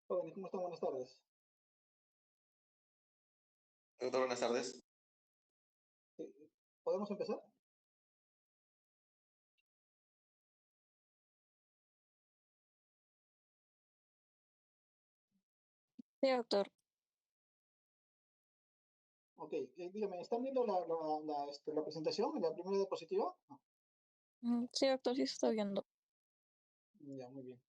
Jóvenes, ¿cómo están? Buenas tardes. Doctor, buenas tardes. Sí, ¿podemos empezar? Sí, doctor. Ok, dígame, ¿están viendo la presentación, la primera diapositiva? No, Sí, doctor, sí se está viendo. ya, muy bien.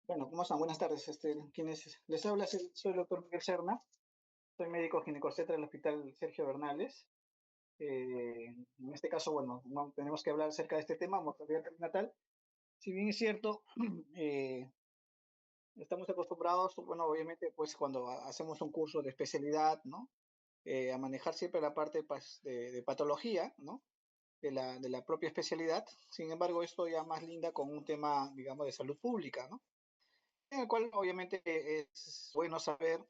Bueno, ¿cómo están? Buenas tardes. Les habla, soy el doctor Miguel Serna, soy médico ginecobstetra del Hospital Sergio Bernales. En este caso, bueno, no tenemos que hablar acerca de este tema, mortalidad perinatal. Si bien es cierto, eh, estamos acostumbrados, bueno, obviamente, pues cuando hacemos un curso de especialidad, ¿no? A manejar siempre la parte pues, de patología, ¿no? De la propia especialidad. Sin embargo, esto ya más linda con un tema, digamos, de salud pública, ¿no? En el cual obviamente es bueno saber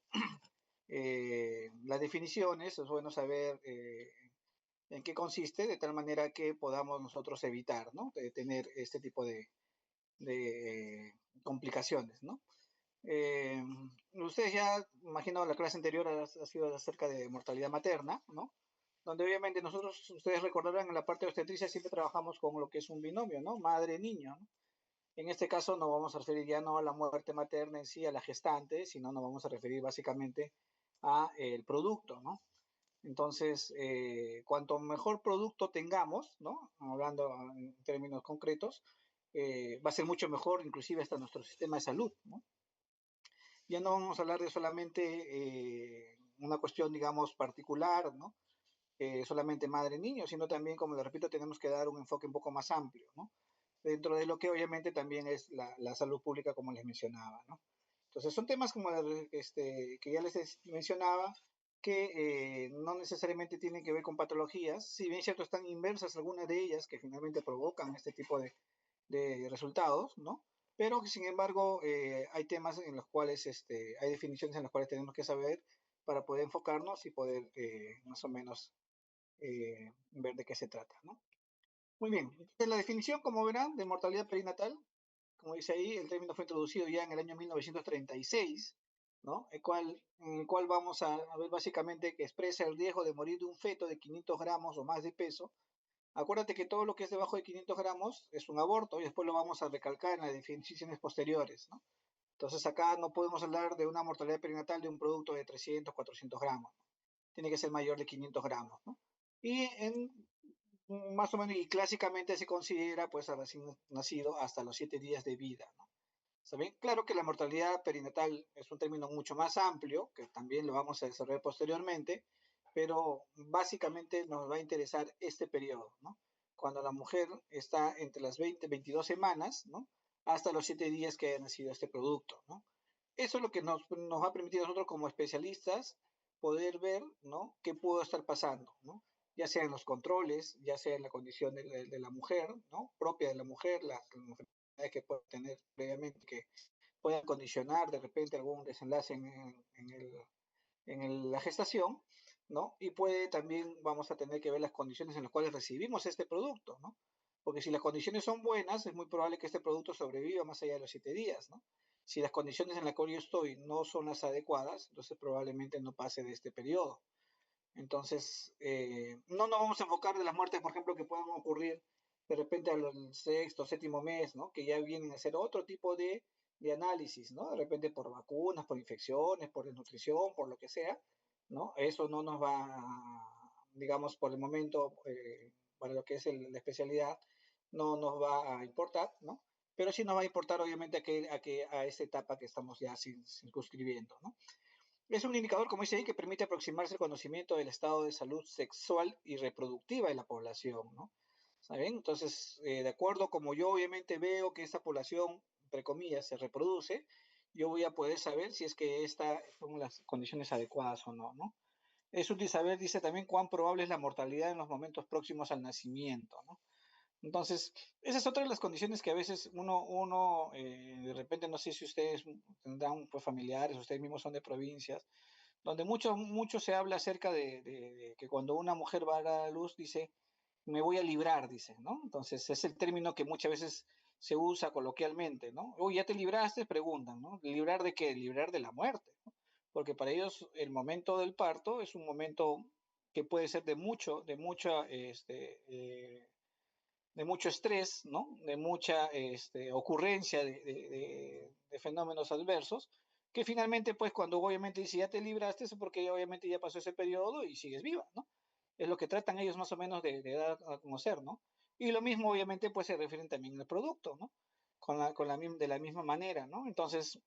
las definiciones, es bueno saber en qué consiste, de tal manera que podamos nosotros evitar, ¿no? De tener este tipo de complicaciones, ¿no? Eh, Ustedes ya, imagino, la clase anterior ha sido acerca de mortalidad materna, ¿no? Donde obviamente nosotros, ustedes recordarán, en la parte de obstetricia siempre trabajamos con lo que es un binomio, ¿no? Madre-niño, ¿no? En este caso no vamos a referir ya no a la muerte materna en sí, a la gestante, sino nos vamos a referir básicamente a el producto, ¿no? Entonces, cuanto mejor producto tengamos, ¿no? Hablando en términos concretos, va a ser mucho mejor, inclusive hasta nuestro sistema de salud, ¿no? Ya no vamos a hablar de solamente una cuestión, digamos, particular, ¿no? Solamente madre-niño, sino también, como le repito, tenemos que dar un enfoque un poco más amplio, ¿no? Dentro de lo que obviamente también es la salud pública, como les mencionaba, ¿no? Entonces, son temas como que ya les mencionaba, que no necesariamente tienen que ver con patologías, si bien es cierto, están inversas algunas de ellas que finalmente provocan este tipo de resultados, ¿no? Pero sin embargo, hay temas en los cuales, hay definiciones en las cuales tenemos que saber para poder enfocarnos y poder más o menos ver de qué se trata, ¿no? Muy bien, entonces la definición, como verán, de mortalidad perinatal, como dice ahí, el término fue introducido ya en el año 1936, ¿no? En el cual vamos a ver básicamente que expresa el riesgo de morir de un feto de 500 gramos o más de peso. Acuérdate que todo lo que es debajo de 500 gramos es un aborto y después lo vamos a recalcar en las definiciones posteriores, ¿no? Entonces acá no podemos hablar de una mortalidad perinatal de un producto de 300, 400 gramos, ¿no? Tiene que ser mayor de 500 gramos, ¿no? Y más o menos, y clásicamente se considera pues al recién nacido hasta los 7 días de vida, ¿no? ¿Saben? Claro que la mortalidad perinatal es un término mucho más amplio, que también lo vamos a desarrollar posteriormente, pero básicamente nos va a interesar este periodo, ¿no? Cuando la mujer está entre las 20 y 22 semanas, ¿no? Hasta los 7 días que haya nacido este producto, ¿no? Eso es lo que nos va a permitir a nosotros como especialistas poder ver, ¿no? ¿Qué pudo estar pasando, ¿no? Ya sea en los controles, ya sea en la condición de la mujer, ¿no? Propia de la mujer, las enfermedades que puede tener previamente, que puedan condicionar de repente algún desenlace la gestación, ¿no? Y puede también, vamos a tener que ver las condiciones en las cuales recibimos este producto, ¿no? Porque si las condiciones son buenas, es muy probable que este producto sobreviva más allá de los 7 días, ¿no? Si las condiciones en las que yo estoy no son las adecuadas, entonces probablemente no pase de este periodo. Entonces, no nos vamos a enfocar de las muertes, por ejemplo, que puedan ocurrir de repente al sexto, séptimo mes, ¿no? Que ya vienen a hacer otro tipo de análisis, ¿no? De repente por vacunas, por infecciones, por desnutrición, por lo que sea, ¿no? Eso no nos va, digamos, por el momento, para lo que es la especialidad, no nos va a importar, ¿no? Pero sí nos va a importar, obviamente, a esta etapa que estamos ya circunscribiendo, ¿no? Es un indicador, como dice ahí, que permite aproximarse al conocimiento del estado de salud sexual y reproductiva de la población, ¿no? ¿Saben? Entonces, de acuerdo como yo obviamente veo que esta población, entre comillas, se reproduce, yo voy a poder saber si es que estas son las condiciones adecuadas o no, ¿no? Es útil saber, dice también, cuán probable es la mortalidad en los momentos próximos al nacimiento, ¿no? Entonces, esa es otra de las condiciones que a veces uno de repente, no sé si ustedes tendrán pues, familiares, ustedes mismos son de provincias, donde mucho se habla acerca de que cuando una mujer va a dar a luz, dice, me voy a librar, dice, ¿no? Entonces, es el término que muchas veces se usa coloquialmente, ¿no? Uy, ¿ya te libraste? Preguntan, ¿no? ¿Librar de qué? Librar de la muerte, ¿no? Porque para ellos el momento del parto es un momento que puede ser de mucho estrés, ¿no? De mucha ocurrencia de fenómenos adversos, que finalmente, pues, cuando obviamente dice ya te libraste, es porque obviamente ya pasó ese periodo y sigues viva, ¿no? Es lo que tratan ellos más o menos de dar a conocer, ¿no? Y lo mismo, obviamente, pues se refieren también al producto, ¿no? De la misma manera, ¿no? Entonces,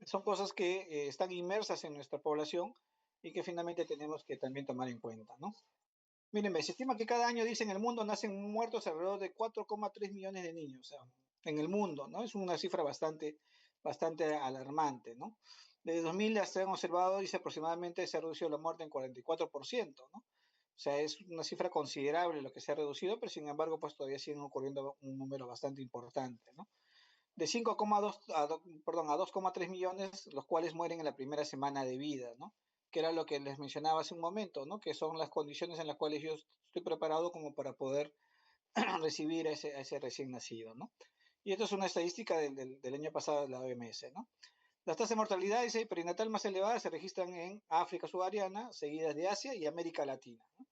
son cosas que están inmersas en nuestra población y que finalmente tenemos que también tomar en cuenta, ¿no? Miren, se estima que cada año, dice, en el mundo nacen muertos alrededor de 4,3 millones de niños, o sea, en el mundo, ¿no? Es una cifra bastante alarmante, ¿no? Desde 2000 hasta han observado, dice, aproximadamente se ha reducido la muerte en 44%, ¿no? O sea, es una cifra considerable lo que se ha reducido, pero sin embargo, pues todavía siguen ocurriendo un número bastante importante, ¿no? De 5,2 a 2,3 millones, los cuales mueren en la primera semana de vida, ¿no? Que era lo que les mencionaba hace un momento, ¿no? Que son las condiciones en las cuales yo estoy preparado como para poder recibir a ese recién nacido, ¿no? Y esto es una estadística del año pasado de la OMS, ¿no? Las tasas de mortalidad y perinatal más elevadas se registran en África subsahariana, seguidas de Asia y América Latina, ¿no?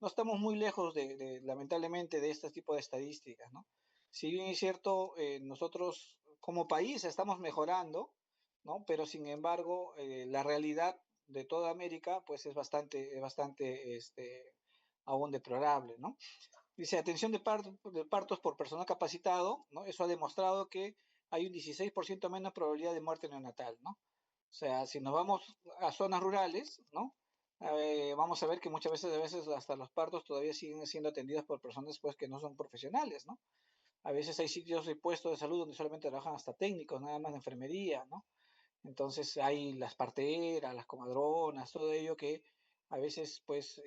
No estamos muy lejos lamentablemente, de este tipo de estadísticas, ¿no? Si bien es cierto, nosotros como país estamos mejorando, ¿no? Pero sin embargo, la realidad de toda América, pues es bastante aún deplorable, ¿no? Dice, atención de partos por personal capacitado, ¿no? Eso ha demostrado que hay un 16% menos probabilidad de muerte neonatal, ¿no? O sea, si nos vamos a zonas rurales, ¿no? Vamos a ver que a veces hasta los partos todavía siguen siendo atendidos por personas pues que no son profesionales, ¿no? A veces hay sitios y puestos de salud donde solamente trabajan hasta técnicos, nada más de enfermería, ¿no? Entonces hay las parteras, las comadronas, todo ello que a veces, pues,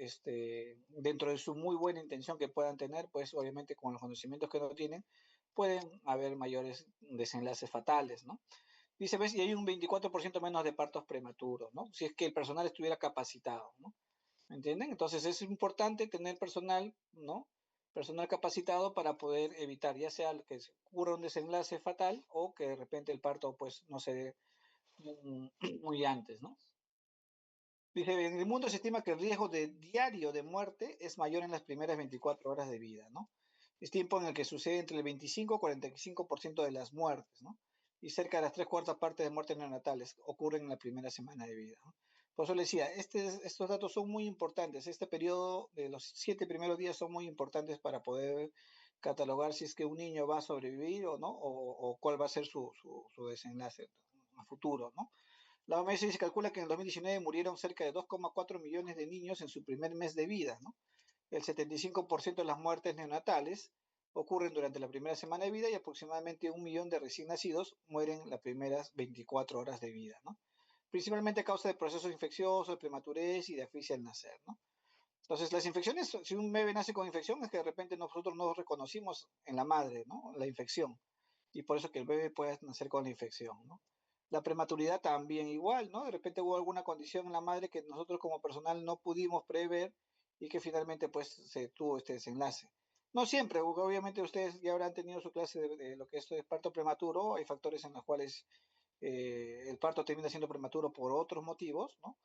dentro de su muy buena intención que puedan tener, pues, obviamente con los conocimientos que no tienen, pueden haber mayores desenlaces fatales, ¿no? Dice, ves, y hay un 24% menos de partos prematuros, ¿no? Si es que el personal estuviera capacitado, ¿no? ¿Me entienden? Entonces es importante tener personal, ¿no? Personal capacitado para poder evitar, ya sea que ocurra un desenlace fatal o que de repente el parto, pues, no se dé muy antes, ¿no? Dice, en el mundo se estima que el riesgo de diario de muerte es mayor en las primeras 24 horas de vida, ¿no? Es tiempo en el que sucede entre el 25 y 45% de las muertes, ¿no? Y cerca de las tres cuartas partes de muertes neonatales ocurren en la primera semana de vida, ¿no? Por eso le decía, estos datos son muy importantes. Este periodo de los 7 primeros días son muy importantes para poder catalogar si es que un niño va a sobrevivir o no, o cuál va a ser su desenlace a futuro, ¿no? La OMS se calcula que en el 2019 murieron cerca de 2,4 millones de niños en su primer mes de vida, ¿no? El 75% de las muertes neonatales ocurren durante la primera semana de vida y aproximadamente 1 millón de recién nacidos mueren en las primeras 24 horas de vida, ¿no? Principalmente a causa de procesos infecciosos, de prematurez y de asfixia al nacer, ¿no? Entonces, las infecciones, si un bebé nace con infección, es que de repente nosotros no reconocimos en la madre, ¿no? La infección. Y por eso que el bebé puede nacer con la infección, ¿no? La prematuridad también igual, ¿no? De repente hubo alguna condición en la madre que nosotros como personal no pudimos prever y que finalmente pues se tuvo este desenlace. No siempre, obviamente ustedes ya habrán tenido su clase de lo que es parto prematuro, hay factores en los cuales el parto termina siendo prematuro por otros motivos, ¿no?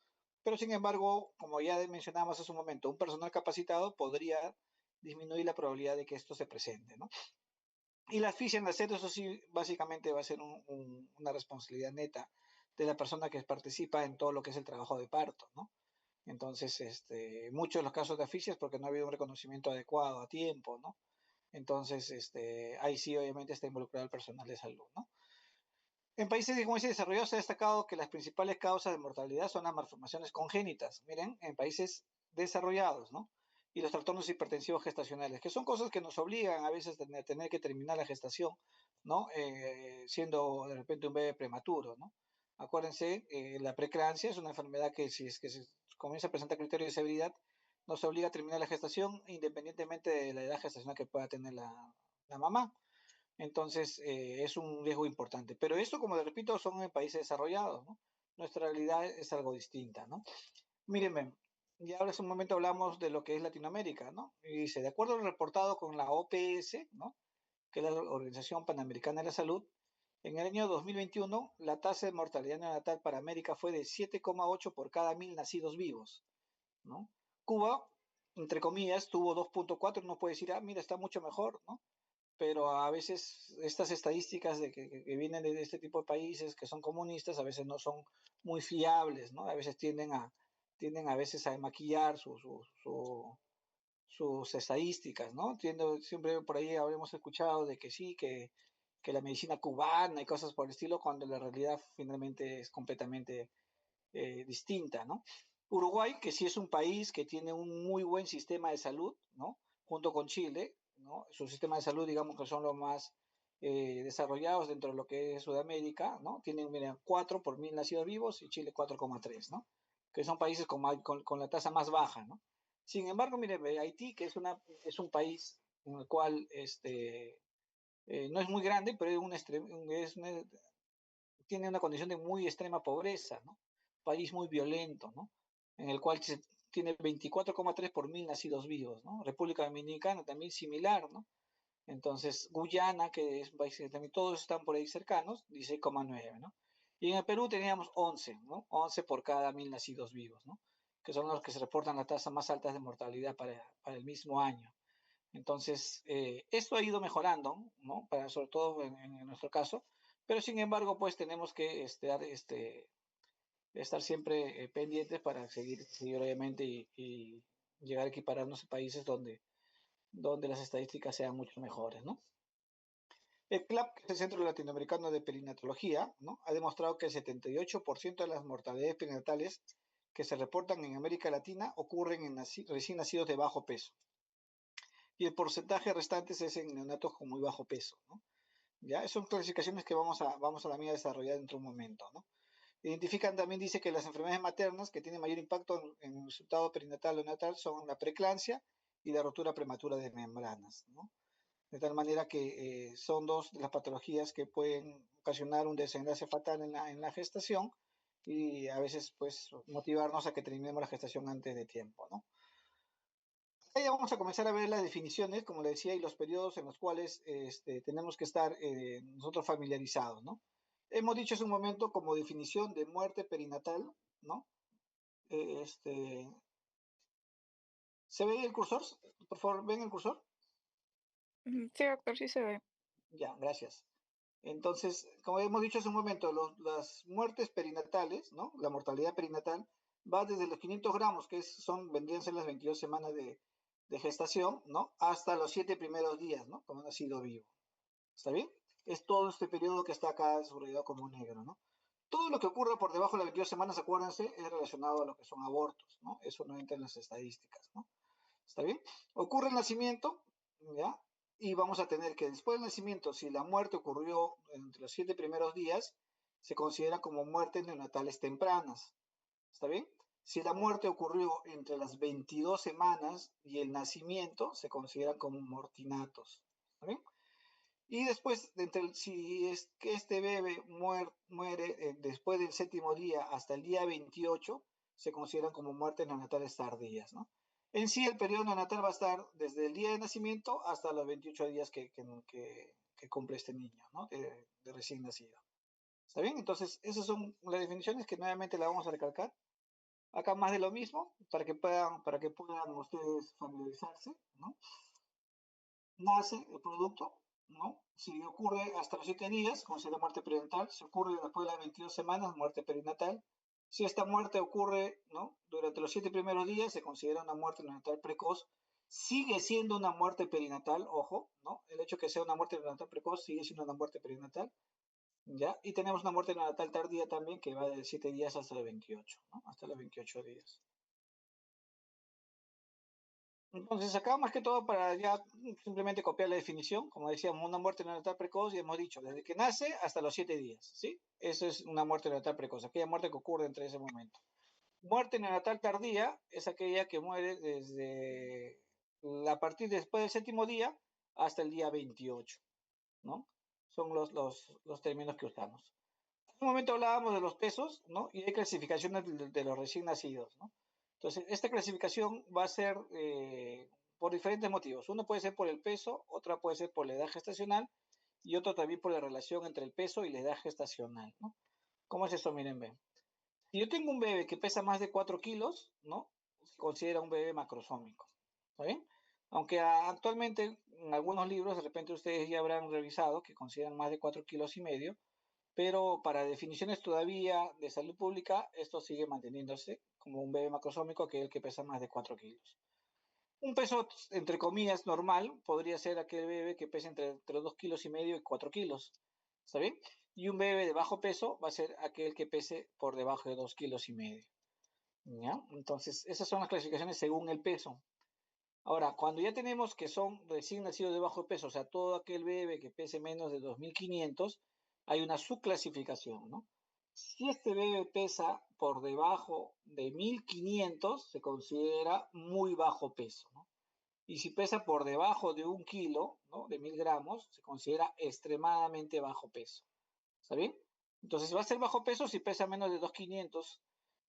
Pero sin embargo, como ya mencionamos hace un momento, un personal capacitado podría disminuir la probabilidad de que esto se presente, ¿no? Y la asfixia en nacer, eso sí, básicamente va a ser una responsabilidad neta de la persona que participa en todo lo que es el trabajo de parto, ¿no? Entonces, muchos de los casos de asfixia es porque no ha habido un reconocimiento adecuado a tiempo, ¿no? Entonces, ahí sí obviamente está involucrado el personal de salud, ¿no? En países como ese desarrollado se ha destacado que las principales causas de mortalidad son las malformaciones congénitas, miren, en países desarrollados, ¿no? Y los trastornos hipertensivos gestacionales, que son cosas que nos obligan a veces a tener que terminar la gestación, ¿no? Siendo de repente un bebé prematuro, ¿no? Acuérdense, la preeclampsia es una enfermedad que si es que se comienza a presentar criterios de severidad, no se obliga a terminar la gestación independientemente de la edad gestacional que pueda tener la mamá. Entonces, es un riesgo importante. Pero esto, como les repito, son en países desarrollados, ¿no? Nuestra realidad es algo distinta, ¿no? Mírenme, ya ahora hace un momento hablamos de lo que es Latinoamérica, ¿no? Y dice, de acuerdo al reportado con la OPS, ¿no? Que es la Organización Panamericana de la Salud, en el año 2021 la tasa de mortalidad neonatal para América fue de 7,8 por cada 1.000 nacidos vivos, ¿no? Cuba, entre comillas, tuvo 2,4, uno puede decir, ah, mira, está mucho mejor, ¿no? Pero a veces estas estadísticas que vienen de este tipo de países que son comunistas a veces no son muy fiables, ¿no? A veces tienden a veces a maquillar sus estadísticas, ¿no? Siempre por ahí habremos escuchado de que sí, que la medicina cubana y cosas por el estilo, cuando la realidad finalmente es completamente distinta, ¿no? Uruguay, que sí es un país que tiene un muy buen sistema de salud, ¿no? Junto con Chile, ¿no? Su sistema de salud, digamos que son los más desarrollados dentro de lo que es Sudamérica, ¿no? Tienen, mira, 4 por 1.000 nacidos vivos y Chile 4,3, ¿no? Que son países con la tasa más baja, ¿no? Sin embargo, mire, Haití, que es un país en el cual no es muy grande, pero tiene una condición de muy extrema pobreza, ¿no? País muy violento, ¿no? En el cual se tiene 24,3 por 1.000 nacidos vivos, ¿no? República Dominicana también similar, ¿no? Entonces, Guyana, que es un país que también todos están por ahí cercanos, 16,9, ¿no? Y en el Perú teníamos 11, ¿no? 11 por cada 1.000 nacidos vivos, ¿no? Que son los que se reportan la tasa más alta de mortalidad para el mismo año. Entonces, esto ha ido mejorando, ¿no? Sobre todo en nuestro caso, pero sin embargo, pues tenemos que estar siempre pendientes para seguir obviamente y llegar a equipararnos a países donde las estadísticas sean mucho mejores, ¿no? El CLAP, que es el Centro Latinoamericano de Perinatología, ¿no? Ha demostrado que el 78% de las mortalidades perinatales que se reportan en América Latina ocurren en recién nacidos de bajo peso. Y el porcentaje restante es en neonatos con muy bajo peso, ¿no? ¿Ya? Son clasificaciones que vamos a también a desarrollar dentro de un momento, ¿no? Identifican también, dice que las enfermedades maternas que tienen mayor impacto en el resultado perinatal o neonatal son la preeclampsia y la rotura prematura de membranas, ¿no? De tal manera que son dos de las patologías que pueden ocasionar un desenlace fatal en la gestación y a veces pues motivarnos a que terminemos la gestación antes de tiempo, ¿no? Ya vamos a comenzar a ver las definiciones, como le decía, y los periodos en los cuales tenemos que estar nosotros familiarizados, ¿no? Hemos dicho hace un momento como definición de muerte perinatal, ¿no? Eh, este, ¿Se ve el cursor? Por favor, ¿ven el cursor? Sí, doctor, sí se ve. Ya, gracias. Entonces, como hemos dicho hace un momento, las muertes perinatales, ¿no? La mortalidad perinatal va desde los 500 gramos, vendrían a ser las 22 semanas de gestación, ¿no? Hasta los 7 primeros días, ¿no? Como ha nacido vivo. ¿Está bien? Es todo este periodo que está acá subrayado como negro, ¿no? Todo lo que ocurra por debajo de las 22 semanas, acuérdense, es relacionado a lo que son abortos, ¿no? Eso no entra en las estadísticas, ¿no? ¿Está bien? Ocurre el nacimiento, ¿ya? Y vamos a tener que después del nacimiento, si la muerte ocurrió entre los 7 primeros días, se considera como muertes neonatales tempranas. ¿Está bien? Si la muerte ocurrió entre las 22 semanas y el nacimiento, se consideran como mortinatos. ¿Está bien? Y después, si es que este bebé muere después del séptimo día hasta el día 28, se consideran como muertes neonatales tardías, ¿no? En sí, el periodo neonatal va a estar desde el día de nacimiento hasta los 28 días que cumple este niño, ¿no? De recién nacido. ¿Está bien? Entonces, esas son las definiciones que nuevamente las vamos a recalcar. Acá más de lo mismo, para que puedan ustedes familiarizarse, ¿no? Nace el producto, ¿no? Si ocurre hasta los 7 días, considera muerte perinatal. Si ocurre después de las 22 semanas, muerte perinatal. Si esta muerte ocurre, ¿no? Durante los 7 primeros días, se considera una muerte neonatal precoz. Sigue siendo una muerte perinatal, ojo, ¿no? El hecho de que sea una muerte neonatal precoz sigue siendo una muerte perinatal, ¿ya? Y tenemos una muerte neonatal tardía también que va de 7 días hasta los 28, ¿no? Hasta los 28 días. Entonces, acá más que todo para ya simplemente copiar la definición, como decíamos, una muerte neonatal precoz, y hemos dicho, desde que nace hasta los 7 días, ¿sí? Eso es una muerte neonatal precoz, aquella muerte que ocurre entre ese momento. Muerte neonatal tardía es aquella que muere a partir después del séptimo día hasta el día 28, ¿no? Son los términos que usamos. En un momento hablábamos de los pesos, ¿no? Y hay clasificaciones de los recién nacidos, ¿no? Entonces, esta clasificación va a ser por diferentes motivos. Uno puede ser por el peso, otra puede ser por la edad gestacional y otro también por la relación entre el peso y la edad gestacional, ¿no? ¿Cómo es eso? Miren, ven. Si yo tengo un bebé que pesa más de 4 kilos, ¿no? Se considera un bebé macrosómico. ¿Está bien? Aunque actualmente en algunos libros, de repente ustedes ya habrán revisado que consideran más de 4 kilos y medio, pero para definiciones todavía de salud pública, esto sigue manteniéndose como un bebé macrosómico, que es el que pesa más de 4 kilos. Un peso, entre comillas, normal podría ser aquel bebé que pesa entre 2 kilos y medio y 4 kilos. ¿Está bien? Y un bebé de bajo peso va a ser aquel que pese por debajo de 2 kilos y medio. ¿Ya? Entonces, esas son las clasificaciones según el peso. Ahora, cuando ya tenemos que son recién nacidos de bajo peso, o sea, todo aquel bebé que pese menos de 2.500, hay una subclasificación, ¿no? Si este bebé pesa por debajo de 1.500, se considera muy bajo peso, ¿no? Y si pesa por debajo de 1 kilo, ¿no? De 1.000 gramos, se considera extremadamente bajo peso. ¿Está bien? Entonces va a ser bajo peso si pesa menos de 2.500,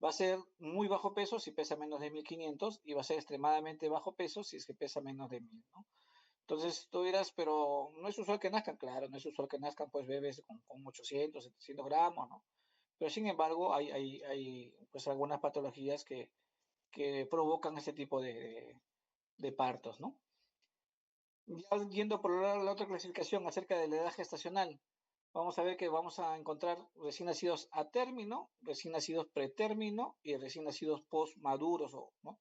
va a ser muy bajo peso si pesa menos de 1.500 y va a ser extremadamente bajo peso si es que pesa menos de 1.000, ¿no? Entonces tú dirás, pero no es usual que nazcan, claro, no es usual que nazcan pues bebés con 800, 700 gramos, ¿no? Pero sin embargo hay pues algunas patologías que provocan ese tipo de partos, ¿no? Ya yendo por la otra clasificación acerca de la edad gestacional, vamos a ver que vamos a encontrar recién nacidos a término, recién nacidos pretérmino y recién nacidos postmaduros, ¿no?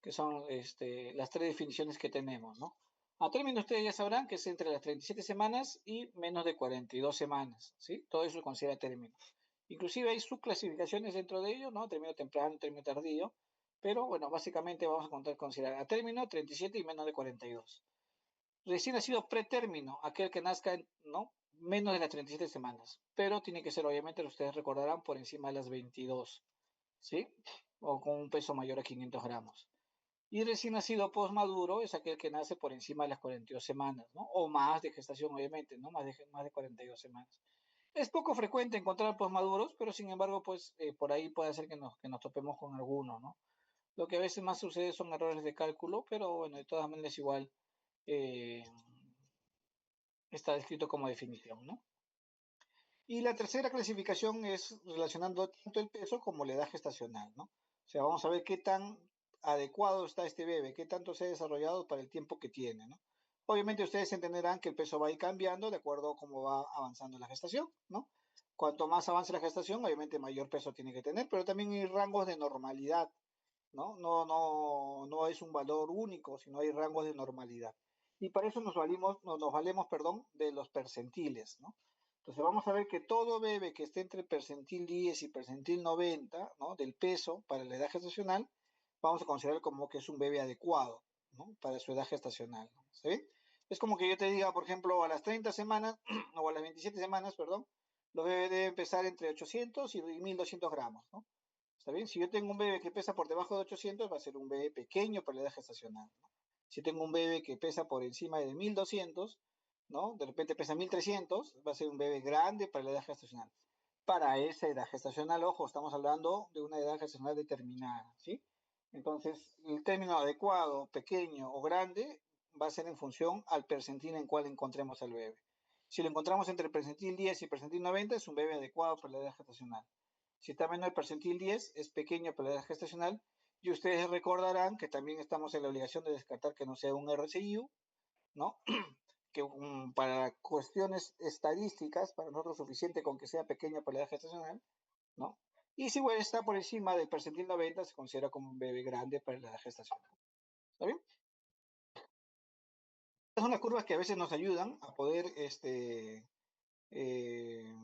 Que son las tres definiciones que tenemos, ¿no? A término ustedes ya sabrán que es entre las 37 semanas y menos de 42 semanas, ¿sí? Todo eso se considera término. Inclusive hay subclasificaciones dentro de ello, ¿no? Término temprano, término tardío, pero bueno, básicamente vamos a considerar a término 37 y menos de 42. Recién nacido pretérmino, aquel que nazca en, ¿no? Menos de las 37 semanas, pero tiene que ser, obviamente, ustedes recordarán, por encima de las 22, ¿sí? O con un peso mayor a 500 gramos. Y recién nacido postmaduro es aquel que nace por encima de las 42 semanas, ¿no? O más de gestación, obviamente, ¿no? Más de 42 semanas. Es poco frecuente encontrar postmaduros, pero sin embargo, pues por ahí puede ser que nos topemos con alguno, ¿no? Lo que a veces más sucede son errores de cálculo, pero bueno, de todas maneras igual eh, está descrito como definición, ¿no? Y la tercera clasificación es relacionando tanto el peso como la edad gestacional, ¿no? O sea, vamos a ver qué tan adecuado está este bebé, qué tanto se ha desarrollado para el tiempo que tiene, ¿no? Obviamente ustedes entenderán que el peso va a ir cambiando de acuerdo a cómo va avanzando la gestación, ¿no? Cuanto más avance la gestación, obviamente mayor peso tiene que tener, pero también hay rangos de normalidad, ¿no? No es un valor único, sino hay rangos de normalidad. Y para eso nos valemos, perdón, de los percentiles, ¿no? Entonces vamos a ver que todo bebé que esté entre percentil 10 y percentil 90, ¿no? Del peso para la edad gestacional, vamos a considerar como que es un bebé adecuado, ¿no? Para su edad gestacional, ¿no? ¿Sí? Es como que yo te diga, por ejemplo, a las 30 semanas, o a las 27 semanas, perdón, los bebés deben pesar entre 800 y 1.200 gramos, ¿no? ¿Está bien? Si yo tengo un bebé que pesa por debajo de 800, va a ser un bebé pequeño para la edad gestacional, ¿no? Si tengo un bebé que pesa por encima de 1.200, ¿no? De repente pesa 1.300, va a ser un bebé grande para la edad gestacional. Para esa edad gestacional, ojo, estamos hablando de una edad gestacional determinada, ¿sí? Entonces, el término adecuado, pequeño o grande va a ser en función al percentil en cual encontremos al bebé. Si lo encontramos entre el percentil 10 y el percentil 90, es un bebé adecuado para la edad gestacional. Si está menor el percentil 10, es pequeño para la edad gestacional. Y ustedes recordarán que también estamos en la obligación de descartar que no sea un RCIU, ¿no? Que para cuestiones estadísticas, para nosotros suficiente con que sea pequeño para la edad gestacional, ¿no? Y si bueno, está por encima del percentil 90, se considera como un bebé grande para la edad gestacional. ¿Está bien? Estas son las curvas que a veces nos ayudan a poder eh,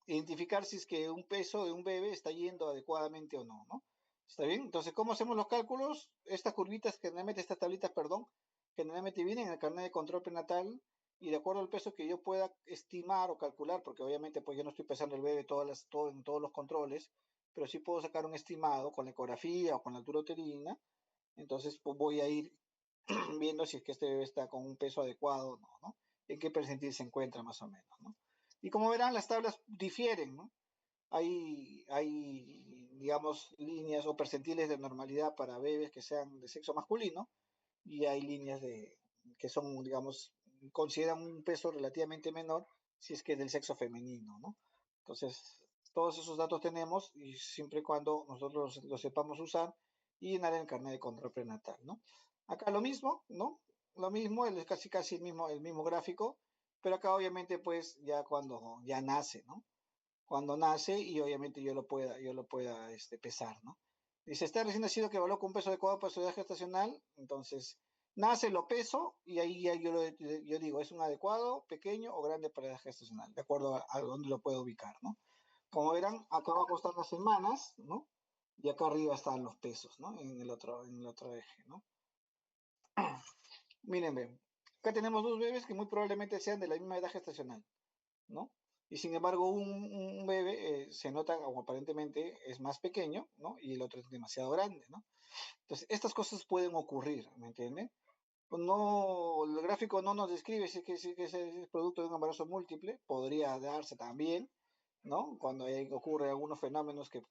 identificar si es que un peso de un bebé está yendo adecuadamente o no, ¿no? ¿Está bien? Entonces, ¿cómo hacemos los cálculos? Estas curvitas, generalmente, estas tablitas, perdón, generalmente vienen en el carnet de control prenatal y de acuerdo al peso que yo pueda estimar o calcular, porque obviamente pues yo no estoy pesando el bebé en todos los controles, pero sí puedo sacar un estimado con la ecografía o con la altura uterina. Entonces, pues voy a ir viendo si es que este bebé está con un peso adecuado o no, ¿no? En qué percentil se encuentra más o menos, ¿no? Y como verán, las tablas difieren, ¿no? Digamos, líneas o percentiles de normalidad para bebés que sean de sexo masculino y hay líneas que son, digamos, consideran un peso relativamente menor si es que es del sexo femenino, ¿no? Entonces, todos esos datos tenemos y siempre y cuando nosotros los sepamos usar y llenar el carnet de control prenatal, ¿no? Acá lo mismo, ¿no? Lo mismo, es casi el mismo gráfico, pero acá obviamente pues ya cuando ya nace, ¿no? Cuando nace y obviamente yo lo pueda pesar, ¿no? Dice, está recién nacido que evaluó con un peso adecuado para su edad gestacional, entonces nace, lo peso y ahí ya yo digo, ¿es un adecuado, pequeño o grande para la edad gestacional? De acuerdo a dónde lo puedo ubicar, ¿no? Como verán, acá abajo están las semanas, ¿no? Y acá arriba están los pesos, ¿no? En el otro eje, ¿no? Miren, ven, acá tenemos dos bebés que muy probablemente sean de la misma edad gestacional, ¿no? Y sin embargo, un bebé se nota como aparentemente es más pequeño, ¿no? Y el otro es demasiado grande, ¿no? Entonces, estas cosas pueden ocurrir, ¿me entienden? No, el gráfico no nos describe si es producto de un embarazo múltiple, podría darse también, ¿no? Cuando ocurre algunos fenómenos que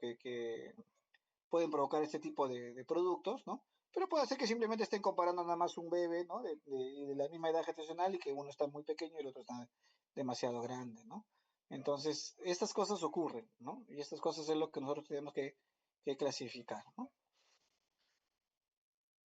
pueden provocar este tipo de productos, ¿no? Pero puede ser que simplemente estén comparando nada más un bebé, ¿no? De la misma edad gestacional y que uno está muy pequeño y el otro está demasiado grande, ¿no? Entonces, estas cosas ocurren, ¿no? Y estas cosas es lo que nosotros tenemos que clasificar, ¿no?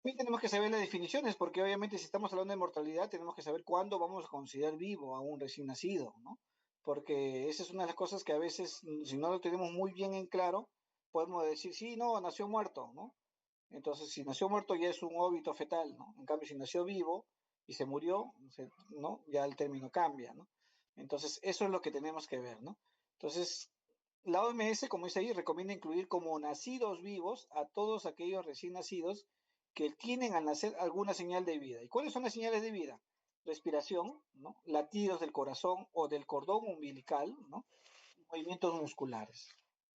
También tenemos que saber las definiciones, porque obviamente si estamos hablando de mortalidad, tenemos que saber cuándo vamos a considerar vivo a un recién nacido, ¿no? Porque esa es una de las cosas que a veces, si no lo tenemos muy bien en claro, podemos decir, sí, no, nació muerto, ¿no? Entonces, si nació muerto ya es un óbito fetal, ¿no? En cambio, si nació vivo y se murió, ¿no? Ya el término cambia, ¿no? Entonces, eso es lo que tenemos que ver, ¿no? Entonces, la OMS, como dice ahí, recomienda incluir como nacidos vivos a todos aquellos recién nacidos que tienen al nacer alguna señal de vida. ¿Y cuáles son las señales de vida? Respiración, ¿no? Latidos del corazón o del cordón umbilical, ¿no? Movimientos musculares.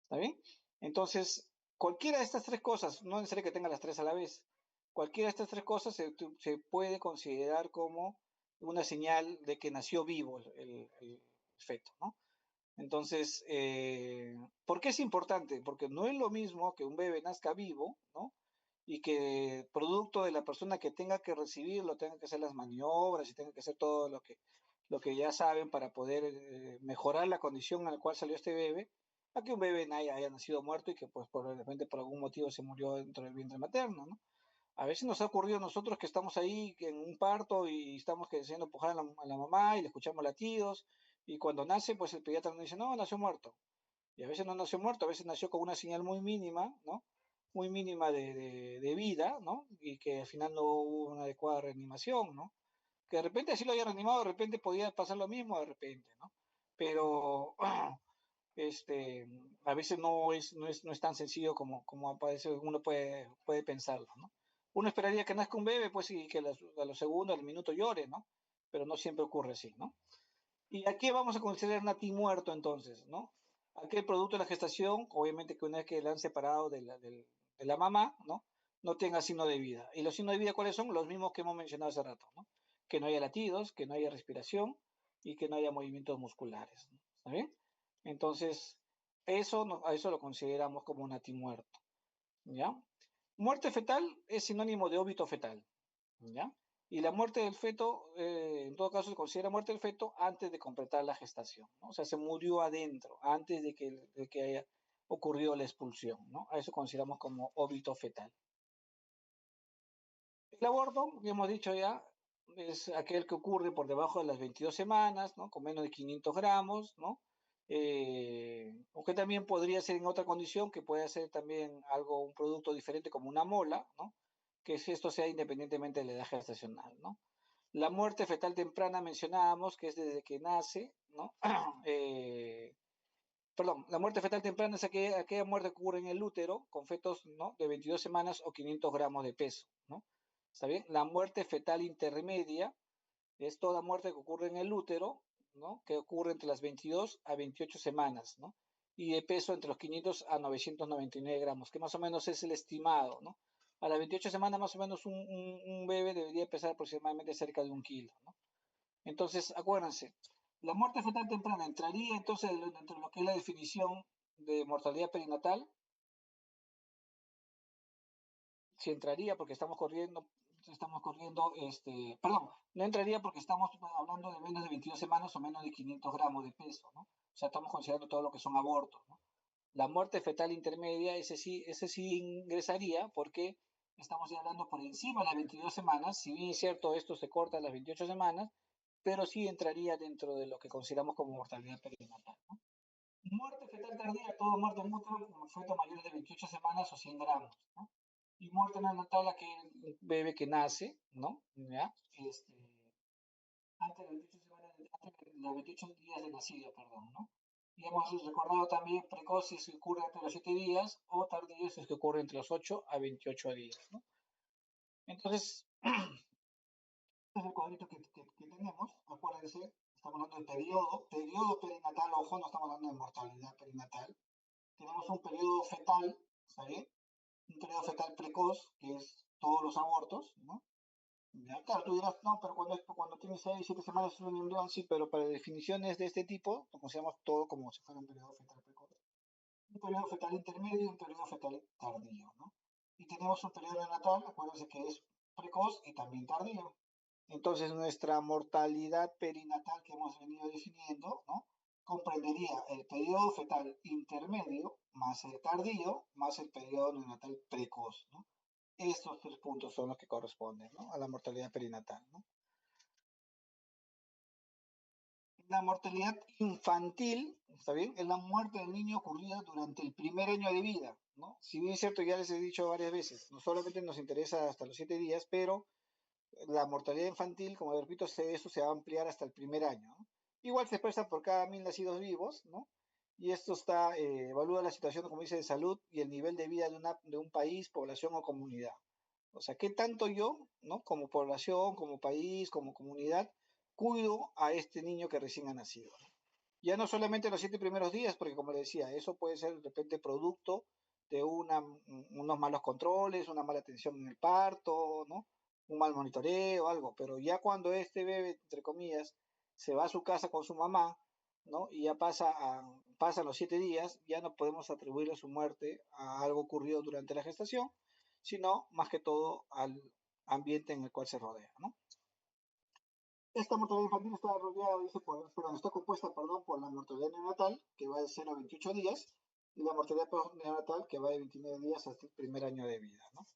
¿Está bien? Entonces, cualquiera de estas tres cosas, no es necesario que tenga las tres a la vez, cualquiera de estas tres cosas se puede considerar como una señal de que nació vivo el feto, ¿no? Entonces, ¿por qué es importante? Porque no es lo mismo que un bebé nazca vivo, ¿no? Y que producto de la persona que tenga que recibirlo, tenga que hacer las maniobras y tenga que hacer todo lo que ya saben para poder mejorar la condición en la cual salió este bebé, a que un bebé haya nacido muerto y que pues probablemente por algún motivo se murió dentro del vientre materno, ¿no? A veces nos ha ocurrido a nosotros que estamos ahí en un parto y estamos queriendo empujar a la mamá y le escuchamos latidos y cuando nace pues el pediatra nos dice, no, nació muerto. Y a veces no nació muerto, a veces nació con una señal muy mínima, ¿no? Muy mínima de vida, ¿no? Y que al final no hubo una adecuada reanimación, ¿no? Que de repente así lo haya reanimado, de repente podía pasar lo mismo, de repente, ¿no? Pero este, a veces no es tan sencillo como parece, uno puede pensarlo, ¿no? Uno esperaría que nazca un bebé, pues, y que a los segundos, al minuto llore, ¿no? Pero no siempre ocurre así, ¿no? ¿Y a qué vamos a considerar nati muerto entonces, no? Aquel producto de la gestación, obviamente que una vez que la han separado de la mamá, ¿no? No tenga signo de vida. ¿Y los signos de vida cuáles son? Los mismos que hemos mencionado hace rato, ¿no? Que no haya latidos, que no haya respiración y que no haya movimientos musculares, ¿no? ¿Está bien? Entonces, a eso lo consideramos como nati muerto, ¿ya? Muerte fetal es sinónimo de óbito fetal, ¿ya? Y la muerte del feto, en todo caso, se considera muerte del feto antes de completar la gestación, ¿no? O sea, se murió adentro, antes de que haya ocurrido la expulsión, ¿no? A eso consideramos como óbito fetal. El aborto, ya hemos dicho ya, es aquel que ocurre por debajo de las 22 semanas, ¿no? Con menos de 500 gramos, ¿no? Aunque también podría ser en otra condición, que puede ser también un producto diferente como una mola, ¿no? Que si esto sea independientemente de la edad gestacional, ¿no? La muerte fetal temprana mencionábamos que es desde que nace, ¿no? Perdón, la muerte fetal temprana es aquella muerte que ocurre en el útero con fetos, ¿no? De 22 semanas o 500 gramos de peso, ¿no? ¿Está bien? La muerte fetal intermedia es toda muerte que ocurre en el útero, ¿no? Que ocurre entre las 22 a 28 semanas, ¿no? y de peso entre los 500 a 999 gramos, que más o menos es el estimado, ¿no? A las 28 semanas más o menos un bebé debería pesar aproximadamente cerca de 1 kilo, ¿no? Entonces, acuérdense, la muerte fetal temprana entraría entonces dentro de lo que es la definición de mortalidad perinatal. Sí entraría porque perdón, no entraría porque estamos hablando de menos de 22 semanas o menos de 500 gramos de peso, ¿no? O sea, estamos considerando todo lo que son abortos, ¿no? La muerte fetal intermedia, ese sí ingresaría porque estamos ya hablando por encima de las 22 semanas, si bien es cierto, esto se corta a las 28 semanas, pero sí entraría dentro de lo que consideramos como mortalidad perinatal, ¿no? Muerte fetal tardía, todo muerte en útero como feto mayor de 28 semanas o 100 gramos, ¿no? Y muerte neonatal aquel bebé que nace, ¿no? ¿Ya? Antes de las 28 semanas, antes de los 28 días de nacido, perdón, ¿no? Y hemos recordado también precoz si es que ocurre entre los 7 días o tardío si es que ocurre entre los 8 a 28 días, ¿no? Entonces, este es el cuadrito que tenemos, acuérdense, estamos hablando de periodo perinatal, ojo, no estamos hablando de mortalidad perinatal. Tenemos un periodo fetal, ¿está bien? Un periodo fetal precoz, que es todos los abortos, ¿no? Ya, claro, tú dirás, no, pero cuando tienes 6, 7 semanas es un embrión, sí, pero para definiciones de este tipo, lo consideramos todo como si fuera un periodo fetal precoz. Un periodo fetal intermedio y un periodo fetal tardío, ¿no? Y tenemos un periodo neonatal, acuérdense que es precoz y también tardío. Entonces, nuestra mortalidad perinatal que hemos venido definiendo, ¿no? Comprendería el periodo fetal intermedio más el tardío más el periodo neonatal precoz, ¿no? Estos 3 puntos son los que corresponden, ¿no? A la mortalidad perinatal, ¿no? La mortalidad infantil, ¿está bien? Es la muerte del niño ocurrida durante el primer año de vida, ¿no? Si bien es cierto, ya les he dicho varias veces, no solamente nos interesa hasta los 7 días, pero la mortalidad infantil, como repito, eso se va a ampliar hasta el primer año, ¿no? Igual se expresa por cada 1000 nacidos vivos, ¿no? Y esto evalúa la situación, como dice, de salud y el nivel de vida de un país, población o comunidad. O sea, ¿qué tanto yo, ¿no? Como población, como país, como comunidad, cuido a este niño que recién ha nacido, ¿no? Ya no solamente los 7 primeros días, porque como le decía, eso puede ser de repente producto de unos malos controles, una mala atención en el parto, ¿no? Un mal monitoreo, algo, pero ya cuando este bebé, entre comillas, se va a su casa con su mamá, ¿no? Y ya pasan los 7 días, ya no podemos atribuirle su muerte a algo ocurrido durante la gestación, sino más que todo al ambiente en el cual se rodea, ¿no? Esta mortalidad infantil está rodeada, está compuesta, perdón, por la mortalidad neonatal, que va de 0 a 28 días, y la mortalidad neonatal, que va de 29 días hasta el primer año de vida, ¿no?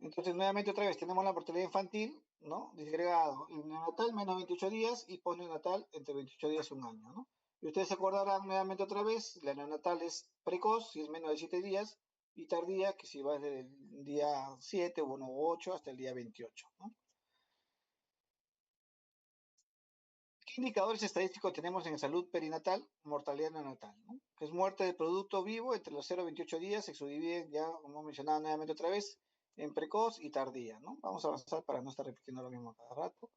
Entonces, nuevamente otra vez, tenemos la mortalidad infantil, ¿no? Disgregado, el neonatal menos 28 días y postneonatal entre 28 días y un año, ¿no? Y ustedes se acordarán nuevamente otra vez, la neonatal es precoz, si es menos de 7 días, y tardía, que si va desde el día 7, 1 u 8 hasta el día 28, ¿no? ¿Qué indicadores estadísticos tenemos en salud perinatal? Mortalidad neonatal, ¿no? Que es muerte de producto vivo entre los 0 y 28 días, se subdivide, ya como mencionaba nuevamente otra vez, en precoz y tardía, ¿no? Vamos a avanzar para no estar repitiendo lo mismo cada rato.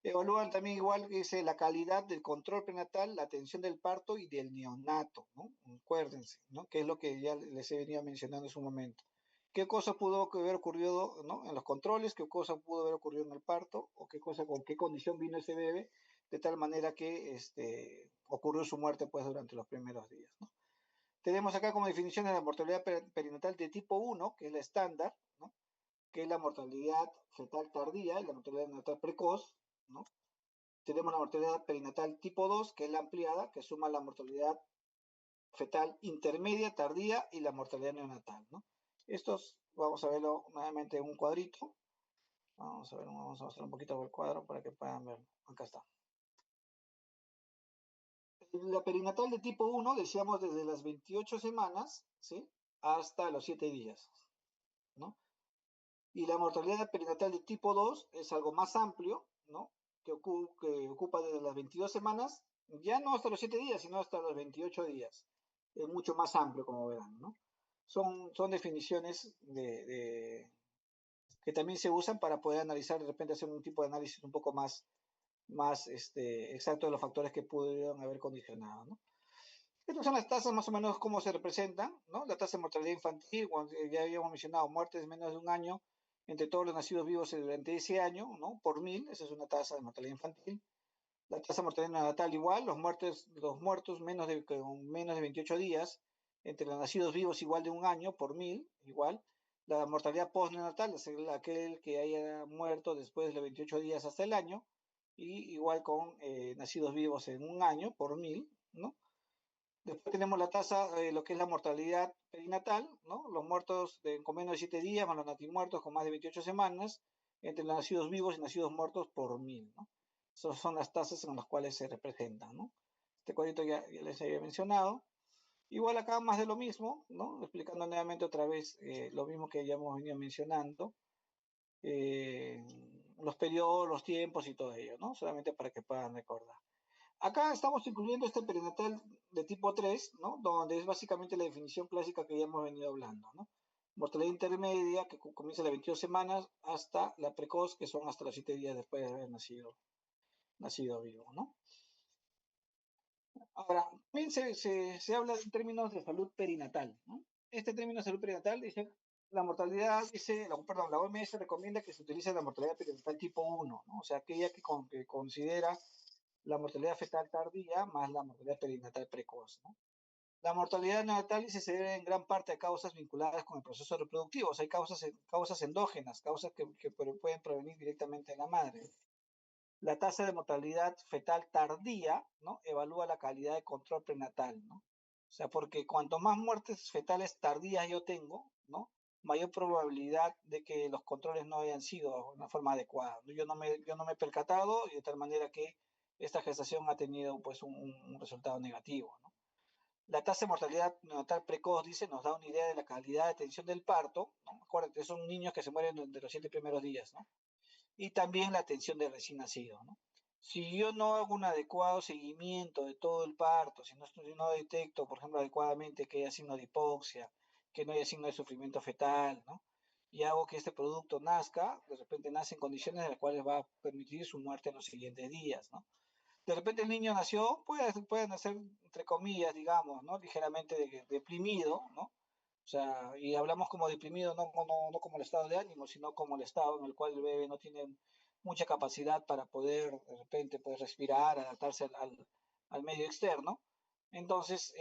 Evalúan también igual que dice la calidad del control prenatal, la atención del parto y del neonato, ¿no? Acuérdense, ¿no? Que es lo que ya les he venido mencionando en su momento. ¿Qué cosa pudo haber ocurrido, ¿no? En los controles? ¿Qué cosa pudo haber ocurrido en el parto? ¿O con qué condición vino ese bebé? De tal manera que ocurrió su muerte pues durante los primeros días, ¿no? Tenemos acá como definición de la mortalidad perinatal de tipo 1, que es la estándar, ¿no? Que es la mortalidad fetal tardía y la mortalidad neonatal precoz, ¿no? Tenemos la mortalidad perinatal tipo 2, que es la ampliada, que suma la mortalidad fetal intermedia, tardía y la mortalidad neonatal, ¿no? Estos vamos a verlo nuevamente en un cuadrito. Vamos a mostrar un poquito el cuadro para que puedan verlo. Acá está. La perinatal de tipo 1, decíamos desde las 28 semanas, ¿sí? Hasta los 7 días, ¿no? Y la mortalidad perinatal de tipo 2 es algo más amplio, ¿no? Que ocupa desde las 22 semanas, ya no hasta los 7 días, sino hasta los 28 días. Es mucho más amplio, como verán, ¿no? Son definiciones que también se usan para poder analizar, de repente hacer un tipo de análisis un poco más más exacto de los factores que pudieron haber condicionado, ¿no? Estas son las tasas más o menos cómo se representan, ¿no? La tasa de mortalidad infantil, ya habíamos mencionado, muertes menos de un año entre todos los nacidos vivos durante ese año, ¿no? Por 1000, esa es una tasa de mortalidad infantil. La tasa de mortalidad neonatal igual, los muertos con menos de 28 días, entre los nacidos vivos igual de un año por 1000, igual. La mortalidad postneonatal es aquel que haya muerto después de los 28 días hasta el año, y igual con nacidos vivos en un año por 1000, ¿no? Después tenemos la tasa de lo que es la mortalidad perinatal, ¿no? Los muertos con menos de 7 días, más los natimuertos con más de 28 semanas, entre los nacidos vivos y nacidos muertos por 1000, ¿no? Esas son las tasas en las cuales se representan, ¿no? Este cuadrito ya les había mencionado. Igual acá más de lo mismo, ¿no? Explicando nuevamente otra vez lo mismo que ya hemos venido mencionando, eh, los periodos, los tiempos y todo ello, ¿no? Solamente para que puedan recordar. Acá estamos incluyendo este perinatal de tipo 3, ¿no? Donde es básicamente la definición clásica que ya hemos venido hablando, ¿no? Mortalidad intermedia, que comienza a las 22 semanas, hasta la precoz, que son hasta los 7 días después de haber nacido vivo, ¿no? Ahora, también se habla en términos de salud perinatal, ¿no? Este término de salud perinatal dice, la mortalidad, la OMS recomienda que se utilice la mortalidad perinatal tipo 1, ¿no? O sea, aquella que considera la mortalidad fetal tardía más la mortalidad perinatal precoz, ¿no? La mortalidad neonatal se debe en gran parte a causas vinculadas con el proceso reproductivo. O sea, hay causas endógenas, causas que pueden provenir directamente de la madre. La tasa de mortalidad fetal tardía, ¿no? Evalúa la calidad de control prenatal, ¿no? O sea, porque cuanto más muertes fetales tardías yo tengo, ¿no? Mayor probabilidad de que los controles no hayan sido de una forma adecuada, ¿no? Yo no me he percatado y de tal manera que esta gestación ha tenido pues un resultado negativo, ¿no? La tasa de mortalidad neonatal precoz, dice, nos da una idea de la calidad de atención del parto, ¿no? Acuérdate, son niños que se mueren durante los 7 primeros días, ¿no? Y también la atención del recién nacido, ¿no? Si yo no hago un adecuado seguimiento de todo el parto, si no detecto, por ejemplo, adecuadamente que haya signo de hipoxia, que no haya signo de sufrimiento fetal, ¿no? Y hago que este producto nazca, de repente nace en condiciones en las cuales va a permitir su muerte en los siguientes días, ¿no? De repente el niño nació, puede nacer, entre comillas, digamos, ¿no? Ligeramente deprimido, ¿no? O sea, y hablamos como deprimido no como el estado de ánimo, sino como el estado en el cual el bebé no tiene mucha capacidad para poder de repente pues, respirar, adaptarse al medio externo. Entonces,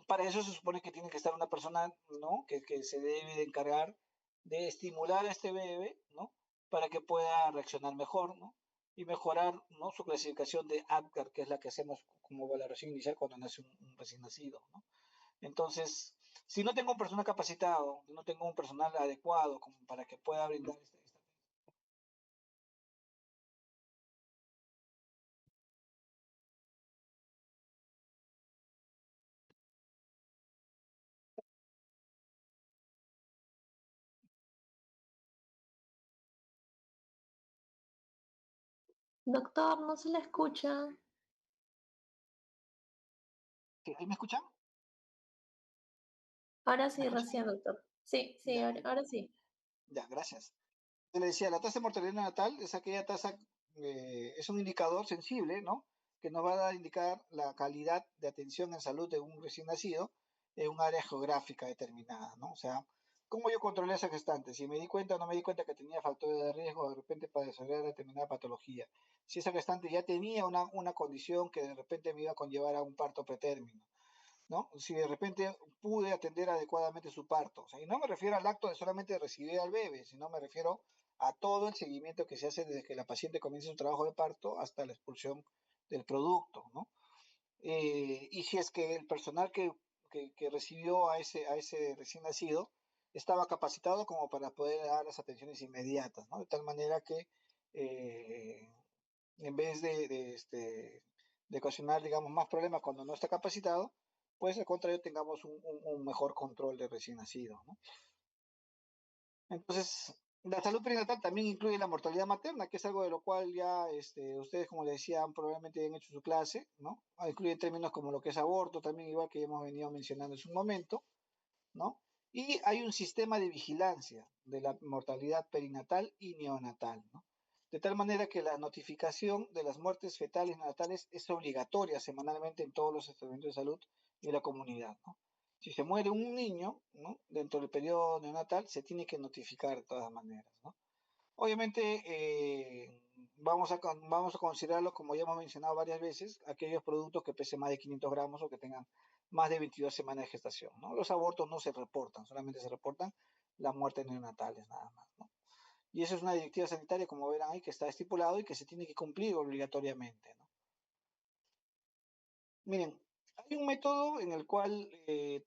para eso se supone que tiene que estar una persona, ¿no? Que se debe de encargar de estimular a este bebé, ¿no? Para que pueda reaccionar mejor, ¿no? Y mejorar, ¿no? Su clasificación de APGAR, que es la que hacemos como valoración inicial cuando nace un recién nacido, ¿no? Entonces, si no tengo un personal capacitado, no tengo un personal adecuado como para que pueda brindar esta. Doctor, no se la escucha. ¿Ahí me escuchan? Ahora ¿Me sí, escuchan? recién, doctor. Sí, sí, Ya, ahora sí. ya, gracias. Yo le decía, la tasa de mortalidad neonatal es aquella tasa, es un indicador sensible, ¿no? Que nos va a indicar la calidad de atención en salud de un recién nacido en un área geográfica determinada, ¿no? O sea, ¿cómo yo controlé a esa gestante? Si me di cuenta o no me di cuenta que tenía factores de riesgo de repente para desarrollar determinada patología. Si esa gestante ya tenía una condición que de repente me iba a conllevar a un parto pretérmino, ¿no? Si de repente pude atender adecuadamente su parto. O sea, y no me refiero al acto de solamente recibir al bebé, sino me refiero a todo el seguimiento que se hace desde que la paciente comienza su trabajo de parto hasta la expulsión del producto, ¿no? Y si es que el personal que recibió a ese recién nacido estaba capacitado como para poder dar las atenciones inmediatas, ¿no? De tal manera que eh, en vez de ocasionar, digamos, más problemas cuando no está capacitado, pues al contrario tengamos un mejor control de recién nacido, ¿no? Entonces, la salud perinatal también incluye la mortalidad materna, que es algo de lo cual ya ustedes, como les decía, probablemente han hecho su clase, ¿no? Incluye términos como lo que es aborto, también igual que hemos venido mencionando en su momento, ¿no? Y hay un sistema de vigilancia de la mortalidad perinatal y neonatal, ¿no? De tal manera que la notificación de las muertes fetales neonatales es obligatoria semanalmente en todos los establecimientos de salud de la comunidad, ¿no? Si se muere un niño, ¿no?, dentro del periodo neonatal, se tiene que notificar de todas maneras, ¿no? Obviamente, vamos a considerarlo, como ya hemos mencionado varias veces, aquellos productos que pesen más de 500 gramos o que tengan más de 22 semanas de gestación, ¿no? Los abortos no se reportan, solamente se reportan las muertes neonatales nada más, ¿no? Y eso es una directiva sanitaria, como verán ahí, que está estipulado y que se tiene que cumplir obligatoriamente, ¿no? Miren, hay un método en el cual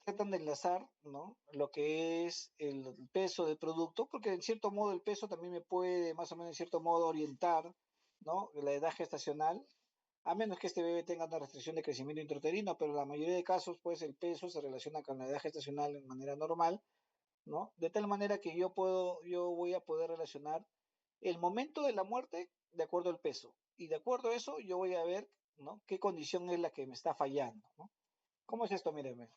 tratan de enlazar, ¿no?, lo que es el peso del producto, porque en cierto modo el peso también me puede, más o menos en cierto modo, orientar, ¿no?, la edad gestacional, a menos que este bebé tenga una restricción de crecimiento intrauterino, pero en la mayoría de casos, pues el peso se relaciona con la edad gestacional de manera normal, ¿no? De tal manera que yo voy a poder relacionar el momento de la muerte de acuerdo al peso. Y de acuerdo a eso, yo voy a ver, ¿no?, qué condición es la que me está fallando, ¿no? ¿Cómo es esto? Mírenme.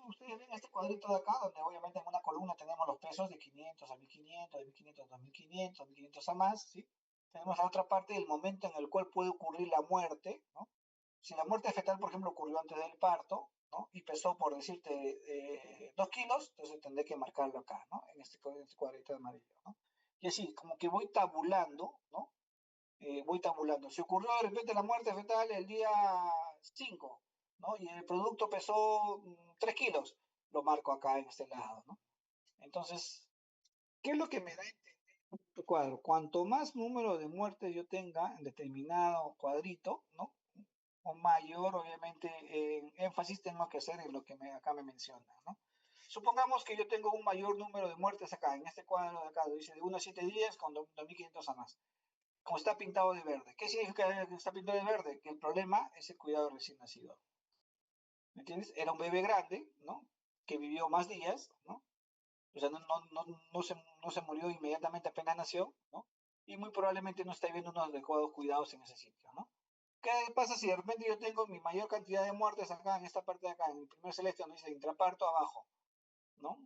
Ustedes ven este cuadrito de acá, donde obviamente en una columna tenemos los pesos de 500 a 1500, de 1500 a 2500, 1500 a más, ¿sí? Tenemos la otra parte del momento en el cual puede ocurrir la muerte, ¿no? Si la muerte fetal, por ejemplo, ocurrió antes del parto, ¿no?, y pesó, por decirte, 2 kilos, entonces tendré que marcarlo acá, ¿no?, en este cuadrito de amarillo, ¿no? Y así, como que voy tabulando, ¿no? Voy tabulando. Si ocurrió de repente la muerte fetal el día 5, ¿no?, y el producto pesó 3 kilos, lo marco acá en este lado, ¿no? Entonces, ¿qué es lo que me da a entender este cuadro? Cuanto más número de muertes yo tenga en determinado cuadrito, ¿no?, o mayor, obviamente, énfasis tengo que hacer en lo que acá me menciona, ¿no? Supongamos que yo tengo un mayor número de muertes acá, en este cuadro de acá, dice de 1 a 7 días con 2500 a más, como está pintado de verde. ¿Qué significa que está pintado de verde? Que el problema es el cuidado del recién nacido. ¿Me entiendes? Era un bebé grande, ¿no?, que vivió más días, ¿no? O sea, no se murió inmediatamente apenas nació, ¿no? Y muy probablemente no está viendo unos adecuados cuidados en ese sitio, ¿no? ¿Qué pasa si de repente yo tengo mi mayor cantidad de muertes acá, en esta parte de acá, en el primer celeste donde dice intraparto abajo, ¿no?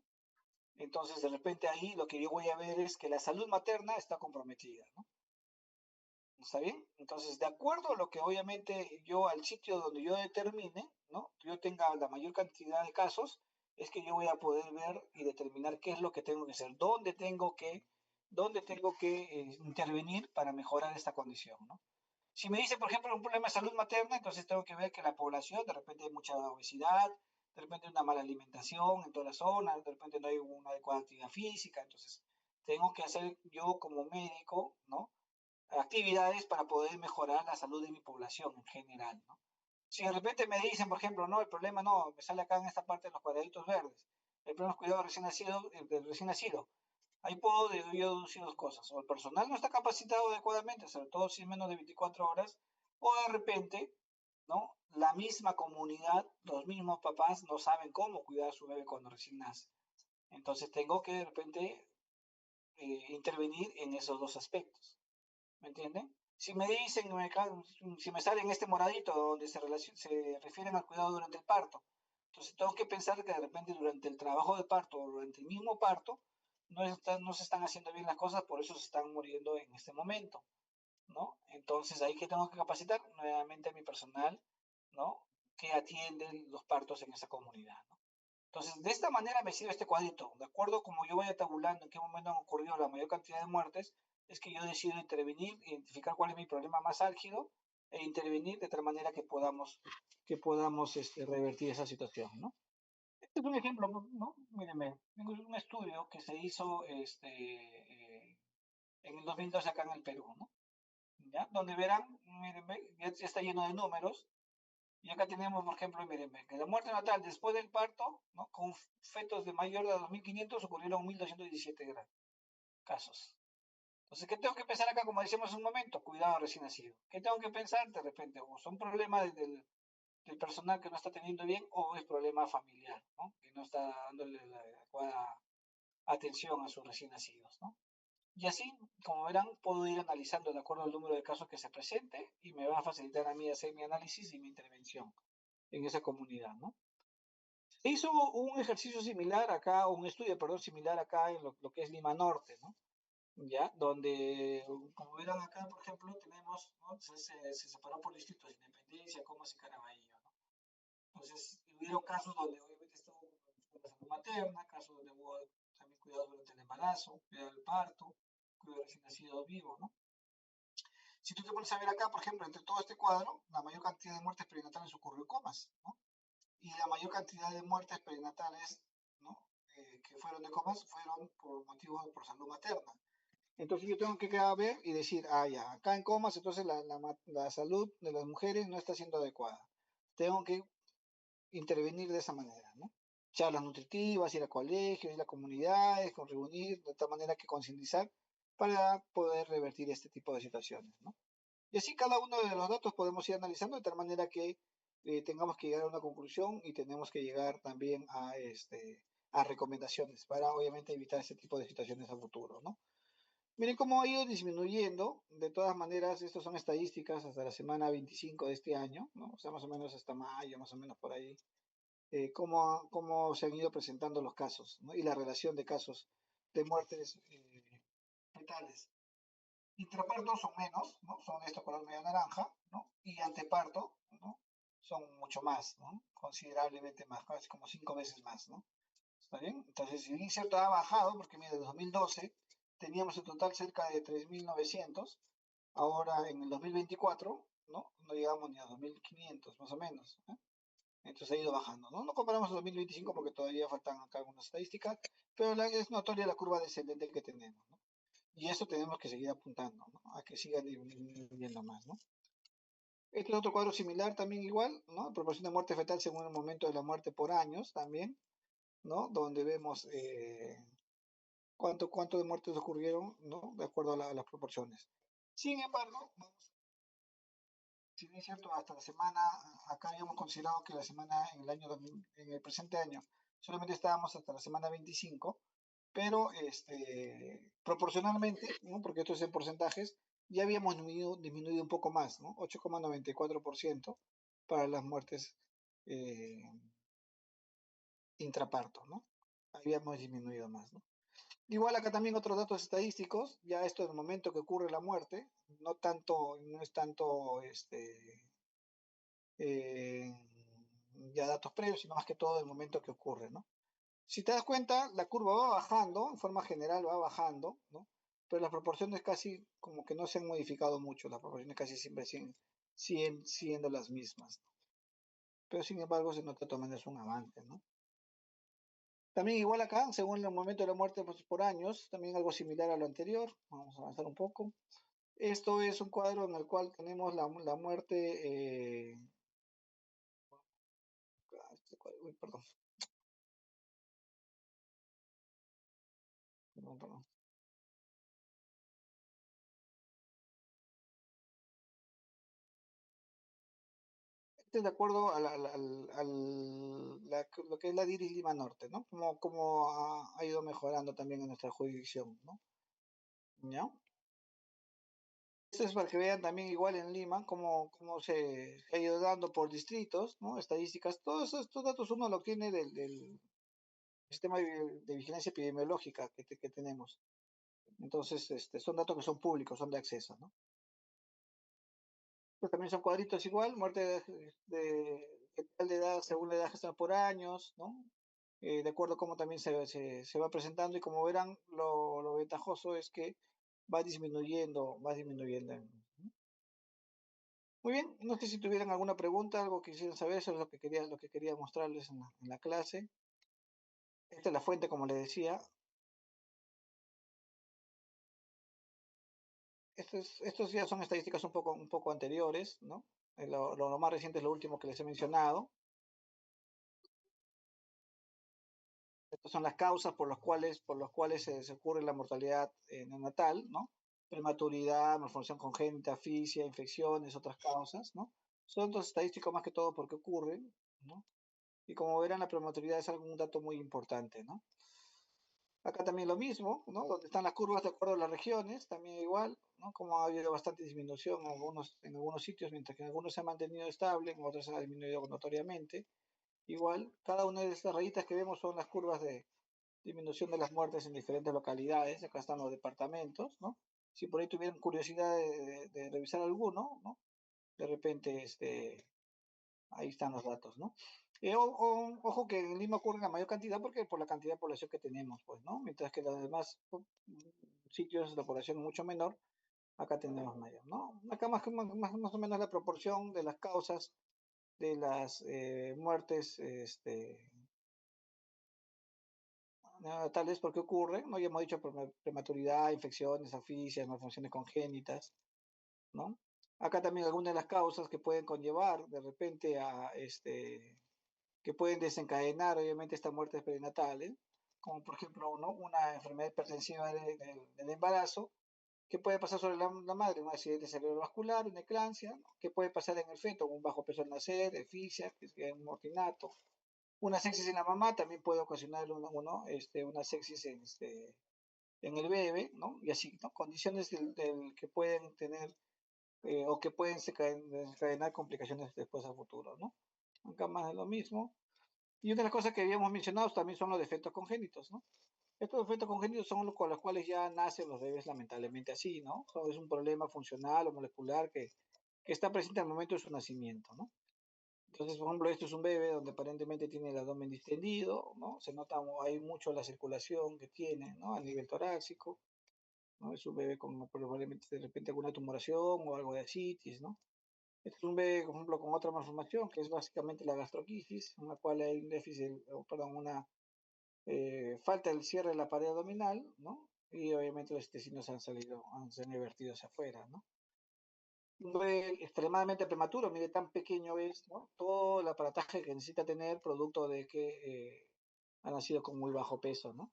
Entonces, de repente ahí lo que yo voy a ver es que la salud materna está comprometida, ¿no? ¿Está bien? Entonces, de acuerdo a lo que obviamente yo al sitio donde yo determine, ¿no?, yo tenga la mayor cantidad de casos, es que yo voy a poder ver y determinar qué es lo que tengo que hacer, dónde tengo que intervenir para mejorar esta condición, ¿no? Si me dice, por ejemplo, un problema de salud materna, entonces tengo que ver que la población, de repente hay mucha obesidad, de repente hay una mala alimentación en toda la zona, de repente no hay una adecuada actividad física, entonces tengo que hacer yo como médico, ¿no?, actividades para poder mejorar la salud de mi población en general, ¿no? Si de repente me dicen, por ejemplo, no, el problema no, me sale acá en esta parte de los cuadraditos verdes, el problema es cuidado del recién nacido. Ahí puedo yo deducir dos cosas: o el personal no está capacitado adecuadamente, sobre todo si es menos de 24 horas, o de repente, ¿no?, la misma comunidad, los mismos papás no saben cómo cuidar a su bebé cuando recién nace. Entonces tengo que de repente intervenir en esos dos aspectos. ¿Me entienden? Si me dicen, si me sale en este moradito donde se refieren al cuidado durante el parto, entonces tengo que pensar que de repente durante el trabajo de parto o durante el mismo parto no se están haciendo bien las cosas, por eso se están muriendo en este momento, ¿no? Entonces ahí que tengo que capacitar nuevamente a mi personal, ¿no?, que atiende los partos en esa comunidad, ¿no? Entonces, de esta manera me sirve este cuadrito. De acuerdo como yo vaya tabulando en qué momento han ocurrido la mayor cantidad de muertes, es que yo decido intervenir, identificar cuál es mi problema más álgido e intervenir de tal manera que podamos revertir esa situación, ¿no? Este es un ejemplo, ¿no? Mírenme, tengo un estudio que se hizo en el 2012 acá en el Perú, ¿no? ¿Ya? Donde verán, mírenme, ya está lleno de números. Y acá tenemos, por ejemplo, mírenme, que la muerte natal después del parto, ¿no?, con fetos de mayor de 2.500 ocurrieron 1.217 casos. Entonces, ¿qué tengo que pensar acá? Como decíamos hace un momento, cuidado recién nacido. ¿Qué tengo que pensar? De repente, o son problemas del personal que no está teniendo bien, o es problema familiar, ¿no?, que no está dándole la adecuada atención a sus recién nacidos, ¿no? Y así, como verán, puedo ir analizando de acuerdo al número de casos que se presente y me va a facilitar a mí hacer mi análisis y mi intervención en esa comunidad, ¿no? Se hizo un ejercicio similar acá, un estudio, perdón, similar acá en lo que es Lima Norte, ¿no? ¿ya? Donde, como verán acá, por ejemplo, tenemos, ¿no? Se separó por distritos, Independencia, Comas y Caraballo, ¿no? Entonces, hubieron casos donde obviamente estuvo la salud materna, casos donde hubo también cuidado durante el embarazo, cuidado del parto, cuidado del recién nacido vivo, ¿no? Si tú te pones a ver acá, por ejemplo, entre todo este cuadro, la mayor cantidad de muertes perinatales ocurrió en Comas, ¿no? Y la mayor cantidad de muertes perinatales, ¿no? Que fueron de Comas fueron por motivos por salud materna. Entonces yo tengo que ver y decir, ya, acá en Comas, entonces la salud de las mujeres no está siendo adecuada. Tengo que intervenir de esa manera, ¿no? Charlas nutritivas, ir a colegios, ir a comunidades, reunir, de tal manera que concientizar para poder revertir este tipo de situaciones, ¿no? Y así cada uno de los datos podemos ir analizando de tal manera que tengamos que llegar a una conclusión y tenemos que llegar también a recomendaciones para obviamente evitar este tipo de situaciones a futuro, ¿no? Miren cómo ha ido disminuyendo. De todas maneras, estas son estadísticas hasta la semana 25 de este año, ¿no? O sea, más o menos hasta mayo, más o menos por ahí. Cómo se han ido presentando los casos, ¿no? Y la relación de casos de muertes fetales. Intraparto son menos, ¿no? Son esto color medio naranja, ¿no? Y anteparto, ¿no? Son mucho más, ¿no? Considerablemente más, casi como 5 veces más, ¿no? ¿Está bien? Entonces, si el inserto ha bajado, porque mira, en 2012 teníamos en total cerca de 3.900, ahora en el 2024, ¿no? No llegamos ni a 2.500, más o menos, ¿eh? Entonces ha ido bajando, ¿no? No comparamos el 2025 porque todavía faltan acá algunas estadísticas, pero es notoria la curva descendente que tenemos, ¿no? Y eso tenemos que seguir apuntando, ¿no? A que siga disminuyendo más, ¿no? Este es otro cuadro similar también igual, ¿no? Proporción de muerte fetal según el momento de la muerte por años también, ¿no? Donde vemos cuánto de muertes ocurrieron, ¿no? De acuerdo a las proporciones. Sin embargo, si bien es cierto, hasta la semana, acá habíamos considerado que la semana en el presente año, solamente estábamos hasta la semana 25, pero proporcionalmente, ¿no? Porque esto es en porcentajes, ya habíamos disminuido un poco más, ¿no? 8,94% para las muertes eh, intraparto, ¿no? Habíamos disminuido más, ¿no? Igual acá también otros datos estadísticos, ya esto es el momento que ocurre la muerte, no es tanto eh, ya datos previos, sino más que todo el momento que ocurre, ¿no? Si te das cuenta, la curva va bajando, en forma general va bajando, ¿no? Pero las proporciones casi como que no se han modificado mucho, las proporciones casi siempre siguen siendo las mismas, ¿no? Pero sin embargo se nota tomando es un avance, ¿no? También igual acá, según el momento de la muerte pues, por años, también algo similar a lo anterior, vamos a avanzar un poco. Esto es un cuadro en el cual tenemos la muerte, uy, perdón, perdón. Este es de acuerdo lo que es la DIRIS Lima Norte, ¿no? Cómo ha ido mejorando también en nuestra jurisdicción, ¿no? ¿Ya? Esto es para que vean también igual en Lima cómo se ha ido dando por distritos, ¿no? Estadísticas, todos estos datos uno lo obtiene del sistema de vigilancia epidemiológica que tenemos. Entonces, son datos que son públicos, son de acceso, ¿no? Pues también son cuadritos igual, muerte de edad según la edad gestada por años, ¿no? De acuerdo a cómo también se va presentando y como verán, lo ventajoso es que va disminuyendo. Muy bien, no sé si tuvieran alguna pregunta, algo que quisieran saber, eso es lo que quería mostrarles en la clase. Esta es la fuente, como les decía. Estos ya son estadísticas un poco anteriores, ¿no? Lo más reciente es lo último que les he mencionado. Estas son las causas por las cuales se ocurre la mortalidad neonatal, ¿no? Prematuridad, malformación congénita, asfixia, infecciones, otras causas, ¿no? Son dos estadísticos más que todo porque ocurren, ¿no? Y como verán, la prematuridad es un dato muy importante, ¿no? Acá también lo mismo, ¿no? Donde están las curvas de acuerdo a las regiones, también igual, ¿no? Como ha habido bastante disminución en algunos sitios, mientras que en algunos se ha mantenido estable, en otros se ha disminuido notoriamente. Igual, cada una de estas rayitas que vemos son las curvas disminución de las muertes en diferentes localidades, acá están los departamentos, ¿no? Si por ahí tuvieran curiosidad de revisar alguno, ¿no? De repente, ahí están los datos, ¿no? Ojo que en Lima ocurre la mayor cantidad porque por la cantidad de población que tenemos, pues, ¿no? Mientras que los demás sitios de población mucho menor, acá tenemos mayor, ¿no? Acá más o menos la proporción de las causas de las muertes, tal vez porque ocurre, ¿no? Ya hemos dicho prematuridad, infecciones, asfixias, malfunciones congénitas, ¿no? Acá también algunas de las causas que pueden conllevar de repente a que pueden desencadenar obviamente estas muertes perinatales, como por ejemplo ¿no? una enfermedad hipertensiva del embarazo, que puede pasar sobre la madre, un accidente cerebrovascular, una eclampsia, ¿no? Que puede pasar en el feto, un bajo peso al nacer, asfixia, que es un mortinato. Una sepsis en la mamá también puede ocasionar una sepsis en el bebé, ¿no? Y así, ¿no? Condiciones que pueden tener o que pueden desencadenar complicaciones después a futuro, ¿no? Acá más de lo mismo. Y una de las cosas que habíamos mencionado también son los defectos congénitos, ¿no? Estos defectos congénitos son los con los cuales ya nacen los bebés lamentablemente así, ¿no? Es un problema funcional o molecular que está presente al momento de su nacimiento, ¿no? Entonces, por ejemplo, esto es un bebé donde aparentemente tiene el abdomen distendido, ¿no? Se nota ahí mucho la circulación que tiene, ¿no? A nivel torácico, ¿no? Es un bebé con probablemente de repente alguna tumoración o algo de ascitis, ¿no? Este es un bebé, por ejemplo, con otra malformación que es básicamente la gastroquisis, en la cual hay un déficit, perdón, una falta del cierre de la pared abdominal, ¿no? Y obviamente los intestinos se han vertido hacia afuera, ¿no? Un bebé extremadamente prematuro, mire, tan pequeño es, ¿no? Todo el aparataje que necesita tener producto de que ha nacido con muy bajo peso, ¿no?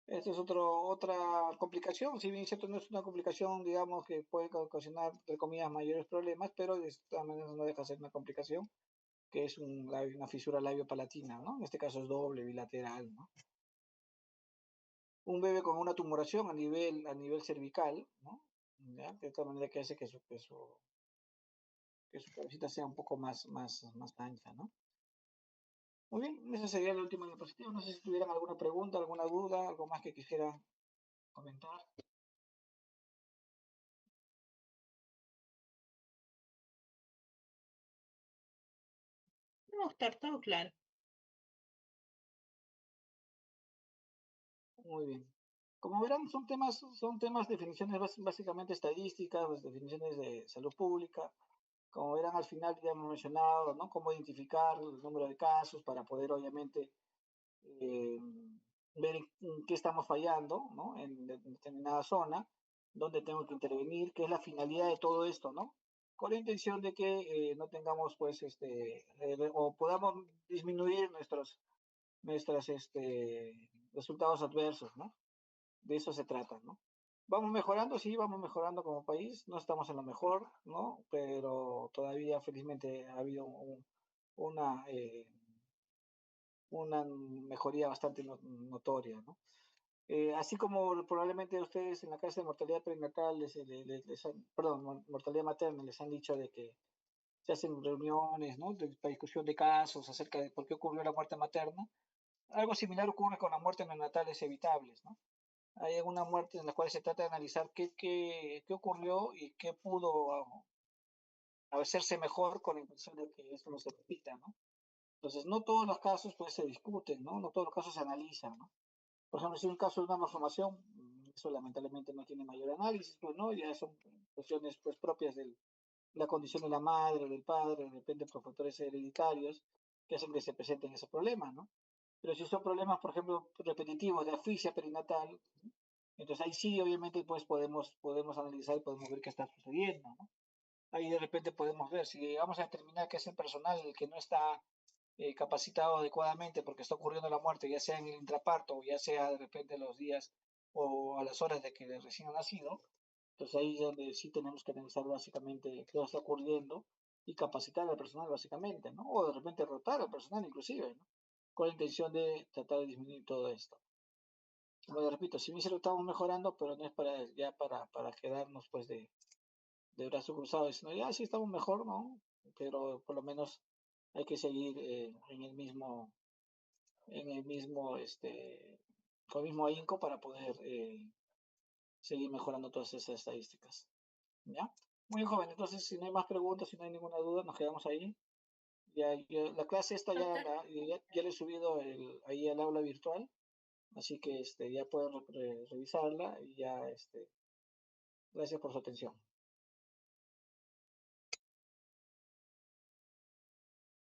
Esta es otra complicación, si bien es cierto no es una complicación, digamos, que puede ocasionar, entre comillas, mayores problemas, pero de todas maneras no deja de ser una complicación, que es una fisura labio-palatina, ¿no? En este caso es doble, bilateral, ¿no? Un bebé con una tumoración a nivel cervical, ¿no? ¿Ya? De tal manera que hace que su cabecita sea un poco más ancha, ¿no? Muy bien, esa sería la última diapositiva. No sé si tuvieran alguna pregunta, alguna duda, algo más que quisieran comentar. No, está todo claro. Muy bien. Como verán, son temas, definiciones básicamente estadísticas, pues, definiciones de salud pública. Como verán, al final ya hemos mencionado, ¿no? Cómo identificar el número de casos para poder, obviamente, eh, ver en qué estamos fallando, ¿no? En determinada zona, dónde tengo que intervenir, qué es la finalidad de todo esto, ¿no? Con la intención de que no tengamos, pues, o podamos disminuir nuestros resultados adversos, ¿no? De eso se trata, ¿no? Vamos mejorando, sí, vamos mejorando como país, no estamos en lo mejor, ¿no? Pero todavía felizmente ha habido una mejoría bastante notoria, ¿no? Así como probablemente ustedes en la casa de mortalidad perinatal, perdón, mortalidad materna, les han dicho de que se hacen reuniones, ¿no? Para discusión de casos acerca de por qué ocurrió la muerte materna. Algo similar ocurre con las muertes neonatales evitables, ¿no? Hay algunas muertes en las cuales se trata de analizar qué ocurrió y qué pudo hacerse mejor con la intención de que esto no se repita, ¿no? Entonces, no todos los casos pues se discuten, ¿no? No todos los casos se analizan, ¿no? Por ejemplo, si un caso es una malformación, eso lamentablemente no tiene mayor análisis, pues, ¿no? Ya son cuestiones pues propias de la condición de la madre, del padre, depende por factores hereditarios que hacen que se presenten esos problemas, ¿no? Pero si son problemas, por ejemplo, repetitivos de asfixia perinatal, entonces ahí sí, obviamente, pues podemos analizar y podemos ver qué está sucediendo, ¿no? Ahí de repente podemos ver si vamos a determinar que es el personal el que no está capacitado adecuadamente porque está ocurriendo la muerte, ya sea en el intraparto o ya sea de repente los días o a las horas de que recién ha nacido. Entonces ahí es donde sí tenemos que analizar básicamente qué está ocurriendo y capacitar al personal básicamente, ¿no? O de repente rotar al personal inclusive, ¿no? Con la intención de tratar de disminuir todo esto. Como repito, si bien se lo estamos mejorando, pero no es para quedarnos pues de brazos cruzados, sino ya sí estamos mejor, ¿no? Pero por lo menos hay que seguir en el mismo en el mismo, con el mismo ahínco para poder seguir mejorando todas esas estadísticas. ¿Ya? Muy bien, joven. Entonces, si no hay más preguntas, si no hay ninguna duda, nos quedamos ahí. La clase esta Doctor, ya le he subido ahí al aula virtual, así que ya pueden revisarla y ya, gracias por su atención.